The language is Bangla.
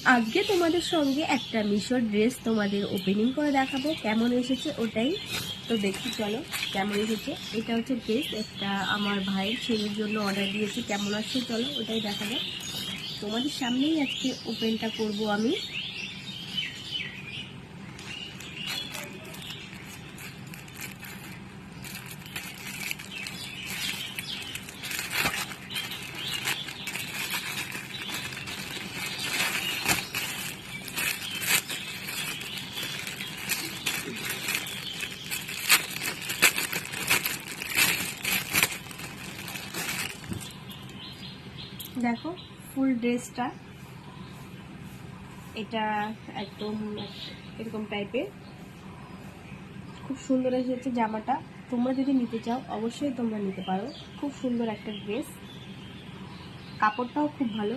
আজকে তোমাদের সঙ্গে একটা মিশোর ড্রেস তোমাদের ওপেনিং করে দেখাবো, কেমন এসেছে ওটাই। তো দেখি চলো কেমন এসেছে। এটা হচ্ছে ড্রেস, একটা আমার ভাইয়ের ছেলের জন্য অর্ডার দিয়েছি, কেমন আসছে চলো ওটাই দেখাবো। তোমাদের সামনেই আজকে ওপেনটা করব আমি। দেখো ফুল ড্রেসটা, এটা একদম এরকম টাইপের, খুব সুন্দর এসেছে জামাটা। তোমরা যদি নিতে চাও অবশ্যই তোমরা নিতে পারো, খুব সুন্দর একটা ড্রেস, কাপড়টাও খুব ভালো।